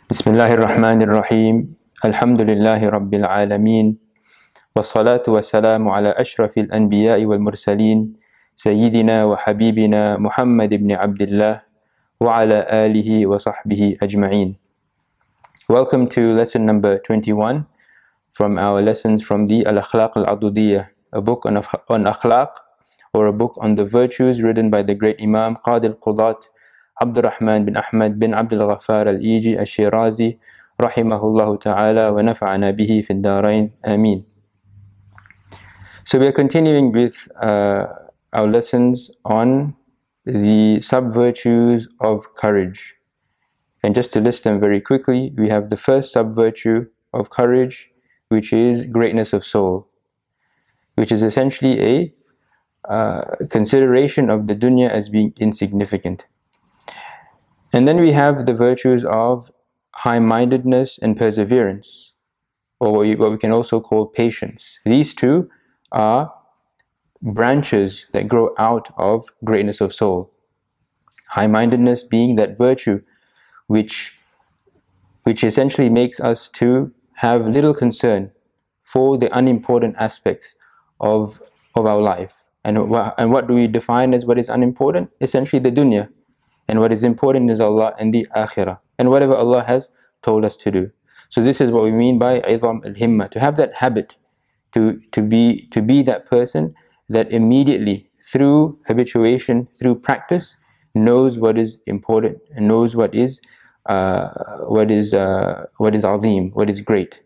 Bismillahir Rahmanir Rahim. Alhamdulillahi Rabbil Alameen. Wassalatu wassalamu ala ashrafil anbiya'i wal mursaleen. Sayyidina wa habibina Muhammad ibn Abdullah wa ala alihi wa sahbihi ajma'een. Welcome to lesson number 21 from our lessons from the Akhlaq Adudiya, a book on Akhlaq, or a book on the virtues written by the great Imam Qadi al-Qudat Abdurrahman bin Ahmad bin Abdul Ghaffar al-Iji al-Shirazi rahimahullahu ta'ala wa nafa'ana bihi fi ad-darain. Ameen. So we are continuing with our lessons on the sub-virtues of courage. And just to list them very quickly, we have the first sub-virtue of courage, which is greatness of soul, which is essentially a consideration of the dunya as being insignificant. And then we have the virtues of high-mindedness and perseverance, or what we can also call patience. These two are branches that grow out of greatness of soul. High-mindedness being that virtue which essentially makes us to have little concern for the unimportant aspects of our life. And what do we define as what is unimportant? Essentially the dunya. And what is important is Allah and the akhirah, and whatever Allah has told us to do. So this is what we mean by idham al-himma, to have that habit, to be that person that immediately, through habituation, through practice, knows what is important and knows what is azim, what is great.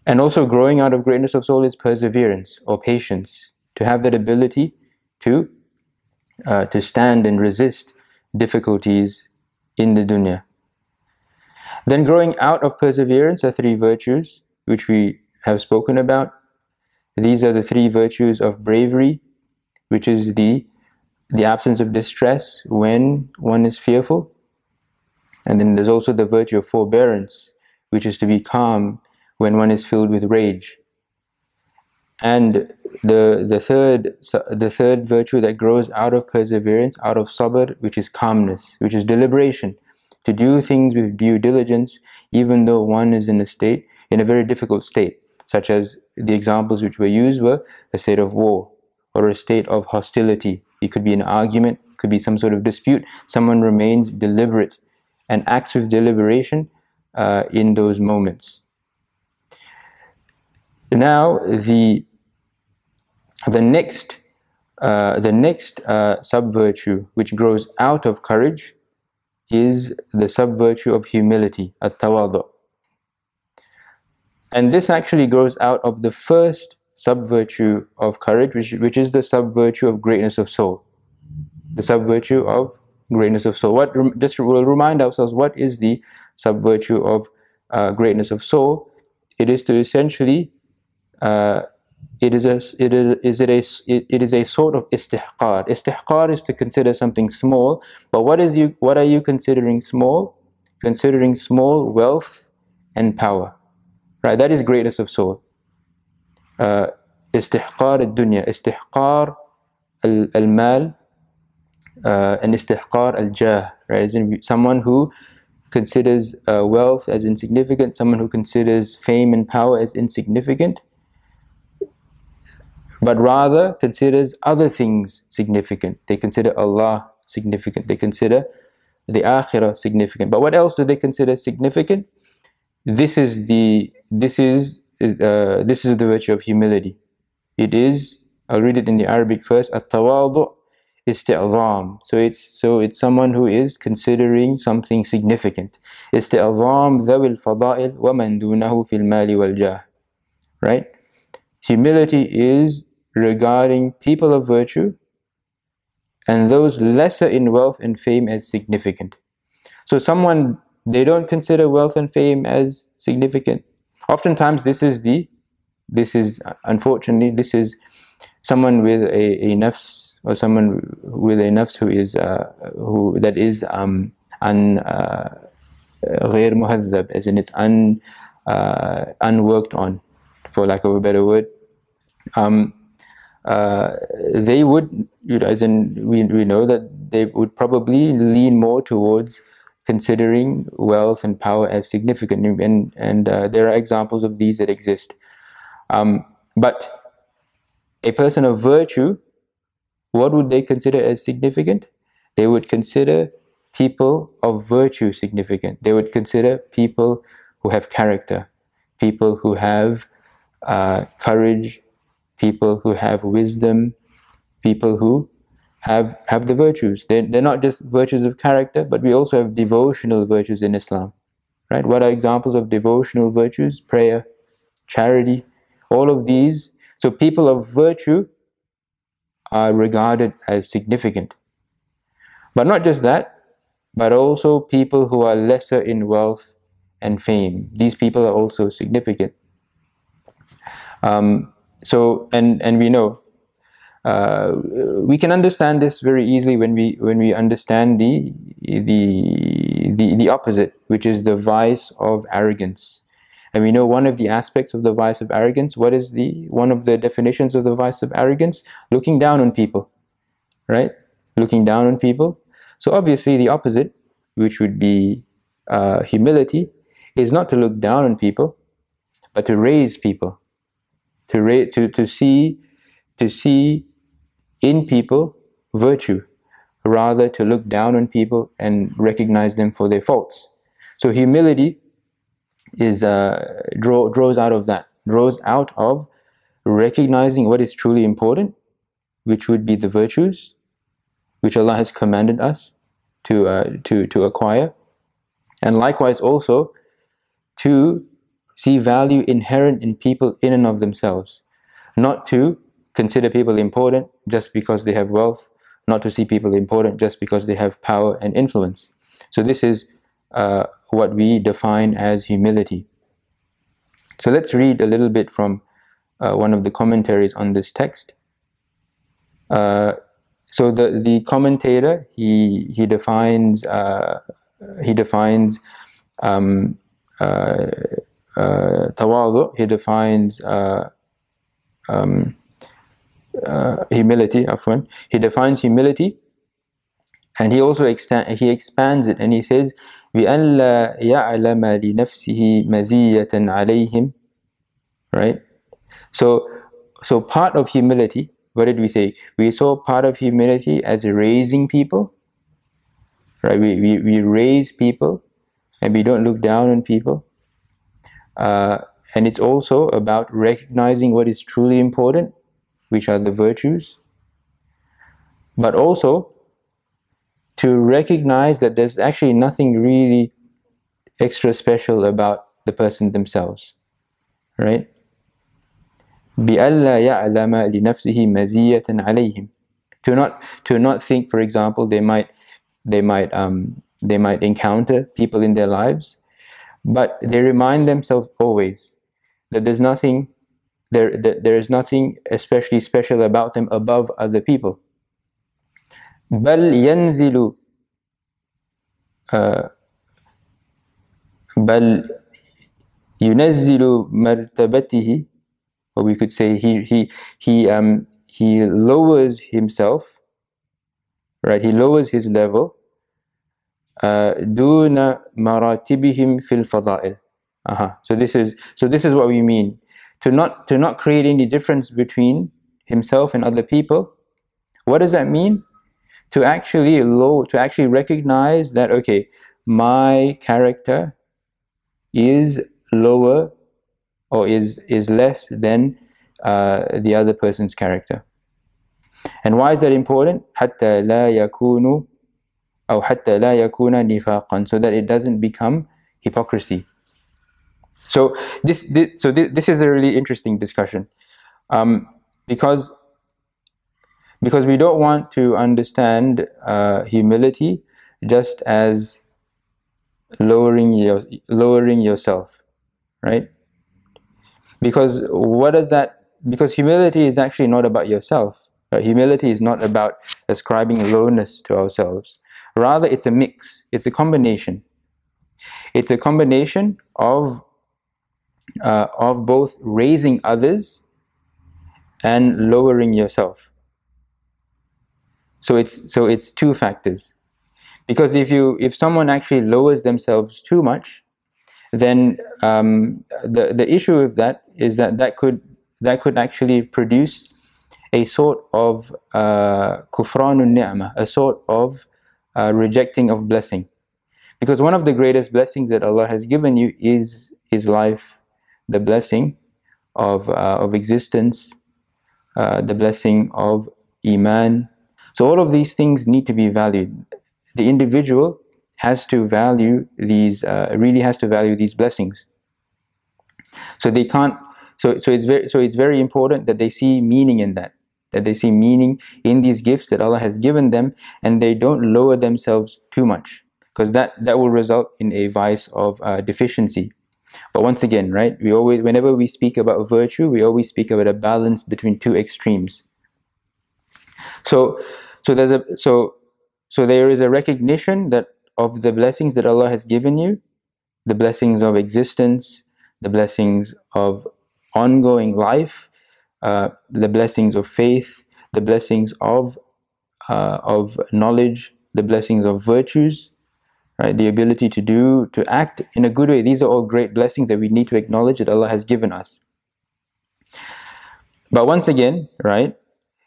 And also growing out of greatness of soul is perseverance or patience, to have that ability to stand and resist difficulties in the dunya. Then growing out of perseverance are three virtues which we have spoken about. These are the three virtues of bravery, which is the absence of distress when one is fearful. And then there's also the virtue of forbearance, which is to be calm when one is filled with rage. And the third virtue that grows out of perseverance, out of sabr, which is calmness, which is deliberation, to do things with due diligence, even though one is in a very difficult state, such as the examples which were used were a state of war or a state of hostility. It could be an argument, it could be some sort of dispute. Someone remains deliberate and acts with deliberation in those moments. Now the next sub-virtue which grows out of courage is the sub-virtue of humility, at-tawadu. And this actually grows out of the first sub-virtue of courage, which is the sub-virtue of greatness of soul. The sub-virtue of greatness of soul. We'll remind ourselves, what is the sub-virtue of greatness of soul? It is to essentially it is a sort of istihqar. Istihqar is to consider something small, but what are you considering small? Considering small wealth and power, right? That is greatness of soul. Istihqar al-dunya, istihqar al-mal, and istihqar al-jah, right? Someone who considers wealth as insignificant, someone who considers fame and power as insignificant, but rather considers other things significant. They consider Allah significant. They consider the akhirah significant. But what else do they consider significant? This is the virtue of humility. It is, I'll read it in the Arabic first, at-tawadu isti'zam. So it's someone who is considering something significant. Isti'zam dhawil fada'il wa man dunahu fil mali wal jah. Right? Humility is regarding people of virtue and those lesser in wealth and fame as significant. So they don't consider wealth and fame as significant. Oftentimes unfortunately, this is someone with a nafs, or someone with a nafs that is غير مهذب, as in it's unworked on, for lack of a better word. They would, as in we know that they would probably lean more towards considering wealth and power as significant, and there are examples of these that exist. But a person of virtue, what would they consider as significant? They would consider people of virtue significant. They would consider people who have character, people who have courage, people who have wisdom, people who have the virtues. They're not just virtues of character, but we also have devotional virtues in Islam. Right? What are examples of devotional virtues? Prayer, charity, all of these. So people of virtue are regarded as significant. But not just that, but also people who are lesser in wealth and fame. These people are also significant. And we know we can understand this very easily when we understand the opposite, which is the vice of arrogance. And we know one of the aspects of the vice of arrogance. What is one of the definitions of the vice of arrogance? Looking down on people, right? Looking down on people. So obviously the opposite, which would be humility, is not to look down on people, but to raise people, to see in people virtue, rather to look down on people and recognize them for their faults. So humility is draws out of that, draws out of recognizing what is truly important, which would be the virtues, which Allah has commanded us to acquire, and likewise also to see value inherent in people in and of themselves, not to consider people important just because they have wealth, not to see people important just because they have power and influence. So this is what we define as humility. So let's read a little bit from one of the commentaries on this text. So the commentator he defines tawadu. He defines humility. He defines humility, and he also expands it, and he says, بأن لا يعلم لنفسه مزية عليهم. Right? So part of humility, what did we say? We saw part of humility as raising people. Right? We raise people, and we don't look down on people. And it's also about recognizing what is truly important, which are the virtues, but also to recognize that there's actually nothing really extra special about the person themselves, right? بِأَلَّا يَعْلَمَ لِنَفْسِهِ مَزِيَّةً عَلَيْهِمْ. To not think, for example, they might encounter people in their lives, but they remind themselves always that there is nothing especially special about them above other people. بل ينزل مرتبته, or we could say he lowers himself, right? He lowers his level. دون مراتبهم في الفضائل. So this is what we mean. To not create any difference between himself and other people. What does that mean? To actually recognize that, okay, my character is lower or is less than the other person's character. And why is that important? حتى لا يكون أو حتى لا يكون نفاقا, so that it doesn't become hypocrisy. So this is a really interesting discussion, because we don't want to understand humility just as lowering yourself, right? Because what does that? Because humility is actually not about yourself. Humility is not about ascribing lowness to ourselves. Rather, it's a mix. It's a combination. It's a combination of both raising others and lowering yourself. So it's two factors. Because if someone actually lowers themselves too much, then the issue with that is that could actually produce a sort of kufranun ni'mah, a sort of rejecting of blessing. Because one of the greatest blessings that Allah has given you is His life, the blessing of existence, the blessing of iman. So all of these things need to be valued. The individual has to value these, really has to value these blessings. So they can't. So it's very important that they see meaning in that they see meaning in these gifts that Allah has given them, and they don't lower themselves too much, because that will result in a vice of deficiency. But once again, right, whenever we speak about virtue, we always speak about a balance between two extremes. So there is a recognition that of the blessings that Allah has given you, the blessings of existence, the blessings of ongoing life, the blessings of faith, the blessings of knowledge, the blessings of virtues, right? The ability to act in a good way. These are all great blessings that we need to acknowledge that Allah has given us. But once again, right,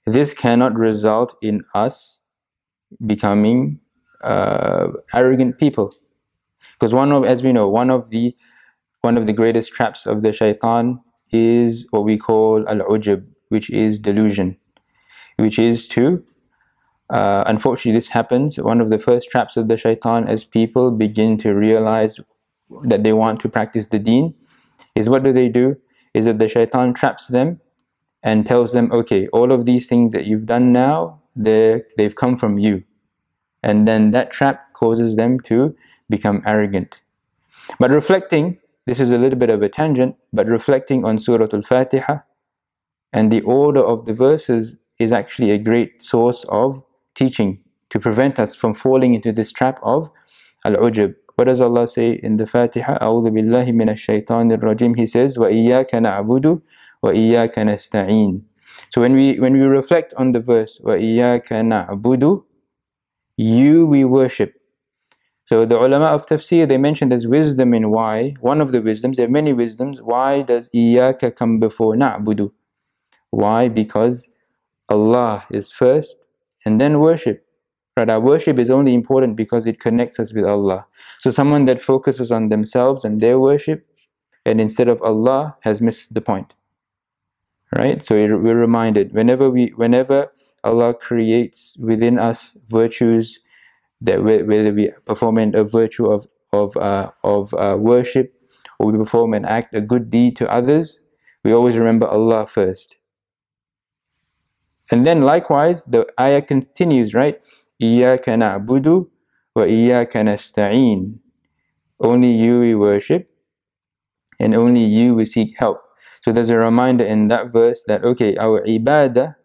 this cannot result in us becoming arrogant people, because as we know, one of the greatest traps of the shaitan is what we call al-ujub, which is delusion, which is to unfortunately this happens. One of the first traps of the shaitan, as people begin to realize that they want to practice the deen, is what do? Is that the shaitan traps them and tells them, okay, all of these things that you've done now, they've come from you. And then that trap causes them to become arrogant. But reflecting, this is a little bit of a tangent, but reflecting on Surah Al-Fatiha and the order of the verses is actually a great source of teaching to prevent us from falling into this trap of al-ujub. What does Allah say in the Fatiha? A'udhu billahi minash shaitanir rajim. He says, وَإِيَّاكَ نَعْبُدُ وَإِيَّاكَ نَسْتَعِينُ. So when we reflect on the verse, وَإِيَّاكَ نَعْبُدُ, you we worship. So the ulama of tafsir, they mention there's wisdom in why. One of the wisdoms, there are many wisdoms, why does إِيَّاكَ come before نَعْبُدُ? Why? Because Allah is first and then worship. Right? Our worship is only important because it connects us with Allah. So someone that focuses on themselves and their worship and instead of Allah has missed the point. Right? So we're reminded whenever Allah creates within us virtues, that whether we perform a virtue of worship, or we perform an act, a good deed to others, we always remember Allah first. And then likewise, the ayah continues, right? إِيَّاكَ نَعْبُدُ وَإِيَّاكَ نَسْتَعِينُ. Only you we worship, and only you we seek help. So there's a reminder in that verse that, okay, our ibadah,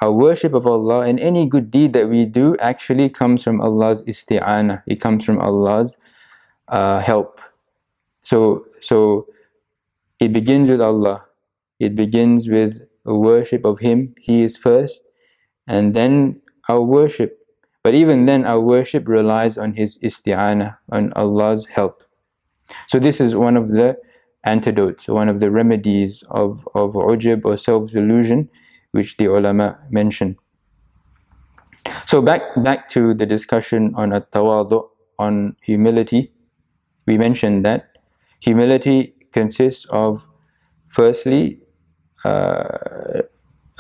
our worship of Allah, and any good deed that we do actually comes from Allah's isti'anah. It comes from Allah's help. So it begins with Allah. It begins with a worship of Him. He is first, and then our worship. But even then, our worship relies on His isti'anah, on Allah's help. So this is one of the antidotes, one of the remedies of ujub or self-delusion, which the ulama mention. So back to the discussion on at-tawadu, on humility. We mentioned that humility consists of, firstly, a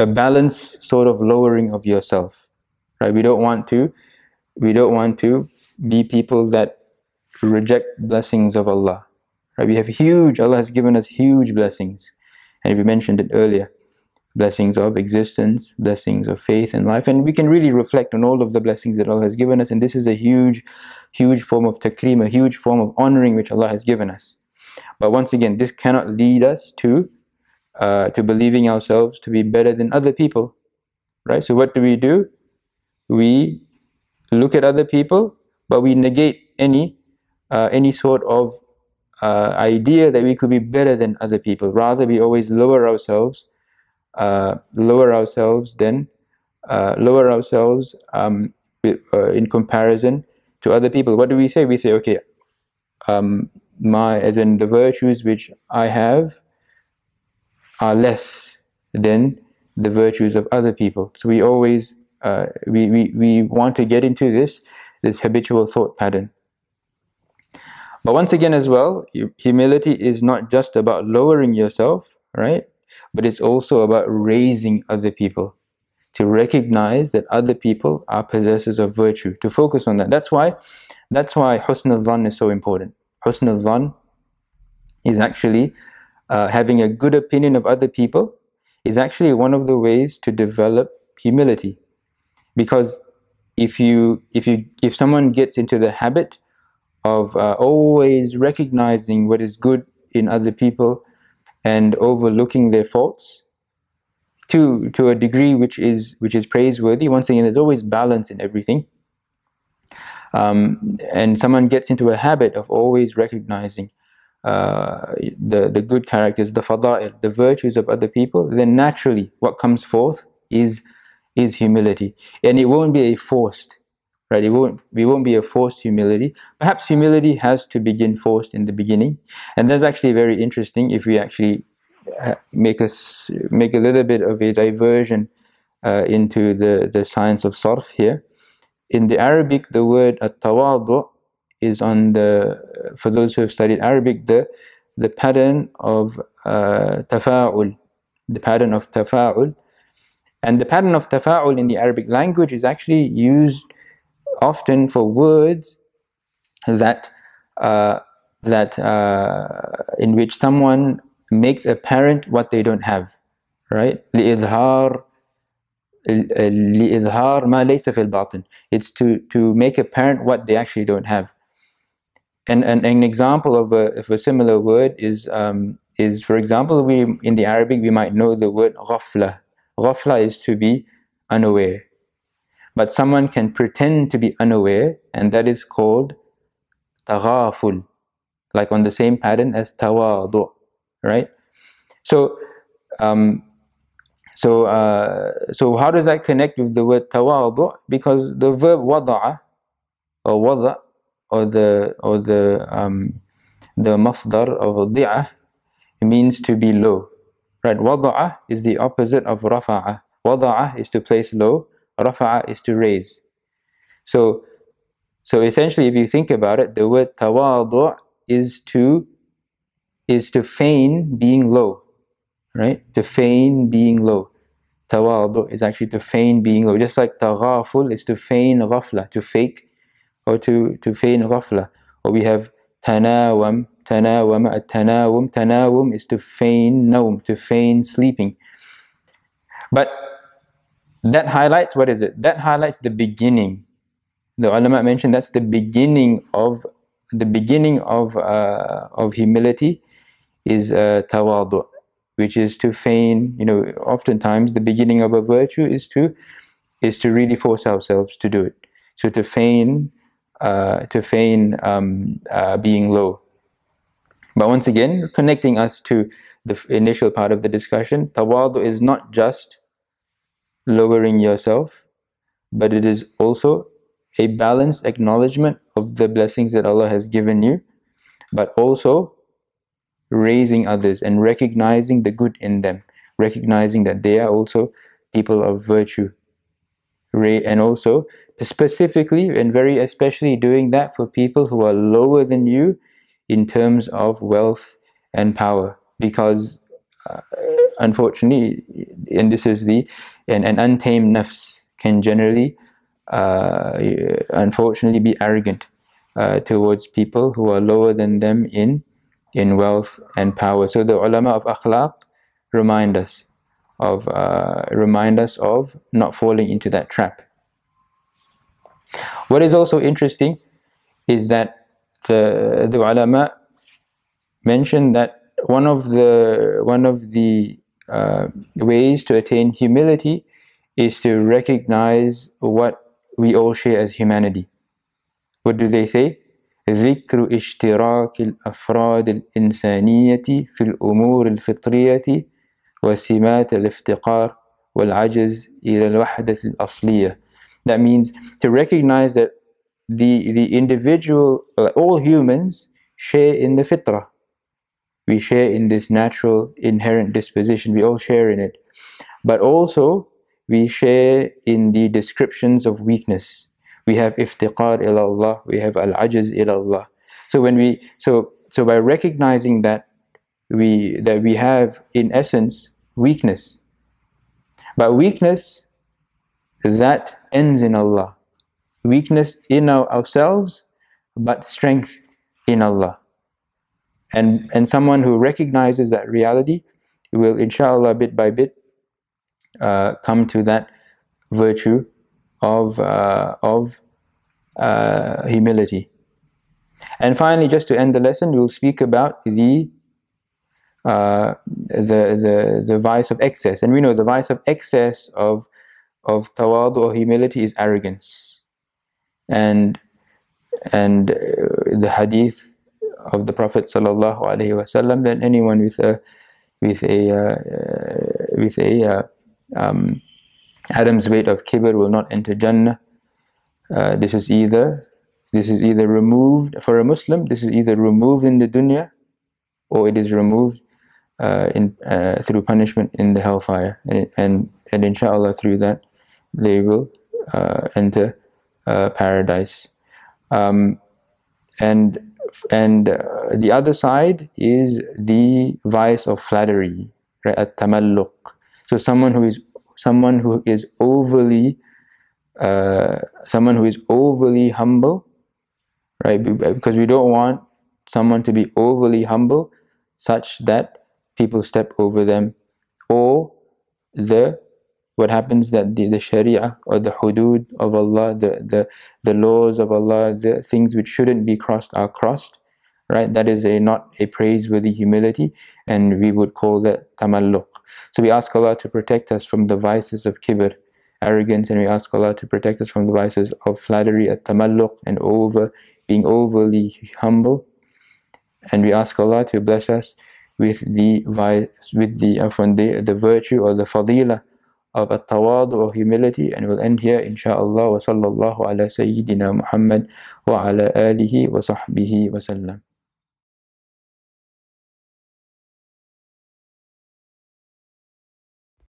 balanced sort of lowering of yourself. Right? We don't want to be people that reject blessings of Allah. Right? Allah has given us huge blessings, and we mentioned it earlier. Blessings of existence, blessings of faith and life, and we can really reflect on all of the blessings that Allah has given us, and this is a huge form of takreem, a huge form of honoring which Allah has given us. But once again, this cannot lead us to believing ourselves to be better than other people, right? So what do? We look at other people, but we negate any sort of idea that we could be better than other people. Rather, we always lower ourselves in comparison to other people. What do we say? We say, okay, as in the virtues which I have are less than the virtues of other people. So we always we want to get into this habitual thought pattern. But once again as well, humility is not just about lowering yourself, right? But it's also about raising other people, to recognize that other people are possessors of virtue, to focus on that. That's why husn al-dhan is so important. Husn al-dhan is actually having a good opinion of other people is actually one of the ways to develop humility. Because if someone gets into the habit of always recognizing what is good in other people and overlooking their faults to a degree which is praiseworthy, once again, there's always balance in everything. And someone gets into a habit of always recognizing the good characters, the fada'il, the virtues of other people, then naturally what comes forth is humility. And it won't be a forced, right? It won't be a forced humility. Perhaps humility has to begin forced in the beginning. And that's actually very interesting if we actually make a little bit of a diversion into the science of sarf here. In the Arabic, the word at-tawadu is for those who have studied Arabic, the pattern of tafa'ul, the pattern of tafa'ul. And the pattern of tafa'ul in the Arabic language is actually used often for words that in which someone makes apparent what they don't have, right? لِإِظْهَارِ مَا لَيْسَ فِي الْبَاطِنِ. It's to make apparent what they actually don't have. And an example of a similar word is for example, in the Arabic we might know the word ghafla. Ghafla is to be unaware. But someone can pretend to be unaware, and that is called taghaful, like on the same pattern as tawadu, right? So how does that connect with the word tawadu? Because the verb wada'a or wada' or the masdar of di'ah means to be low, right? Wada'a is the opposite of rafa'a. Wada'a is to place low, rafa'a is to raise. So essentially, if you think about it, the word tawadu is to feign being low, right? To feign being low. Tawadu is actually to feign being low. Just like taghaful is to feign ghafla, to fake or to feign ghafla. Or we have tanawum, tanawum is to feign nawm, to feign sleeping. But that highlights, what is it? That highlights the beginning. The ulama mentioned that's the beginning of humility is tawadu, which is to feign. Oftentimes the beginning of a virtue is to really force ourselves to do it. So to feign being low. But once again, connecting us to the initial part of the discussion, tawadu is not just lowering yourself, but it is also a balanced acknowledgement of the blessings that Allah has given you, but also raising others and recognizing the good in them, recognizing that they are also people of virtue, and also specifically and very especially doing that for people who are lower than you in terms of wealth and power. Because unfortunately, and this is an untamed nafs can generally unfortunately be arrogant towards people who are lower than them in wealth and power. So the ulama of Akhlaq remind us of not falling into that trap. What is also interesting is that the ulama mentioned that one of the ways to attain humility is to recognize what we all share as humanity. What do they say? ذكر اشتراك الأفراد الإنسانية في الأمور الفطرية وسمات الافتقار والعجز إلى الوحدة الأصلية. That means to recognize that the individual, all humans share in the fitrah. We share in this natural inherent disposition. We all share in it. But also we share in the descriptions of weakness. We have iftiqar ila Allah, we have al-ajaz ila Allah. So when so by recognizing that we have in essence weakness, but weakness that ends in Allah. Weakness in ourselves, but strength in Allah. And someone who recognizes that reality will, inshallah, bit by bit, come to that virtue of humility. And finally, just to end the lesson, we'll speak about the vice of excess. And we know the vice of excess of tawadu or humility is arrogance. And the hadith of the Prophet sallallahu alaihi wasallam, that anyone with a Adam's weight of kibr will not enter Jannah. This is either removed for a Muslim. This is either removed in the dunya, or it is removed through punishment in the hellfire. And inshallah, through that they will enter paradise. And the other side is the vice of flattery, right? At-tamalluq. So someone who is overly humble, right? Because we don't want someone to be overly humble such that people step over them, or what happens that the sharia or the hudud of Allah, the laws of Allah, the things which shouldn't be crossed are crossed, right? That is not a praiseworthy humility, and we would call that tamalluq. So we ask Allah to protect us from the vices of kibr, arrogance, and we ask Allah to protect us from the vices of flattery, at-tamalluq, and being overly humble. And we ask Allah to bless us with the virtue or the fadila of at-tawadu or humility. And we'll end here, insha'Allah. Wa sallallahu ala Sayyidina Muhammad wa ala alihi wa sahbihi wa sallam.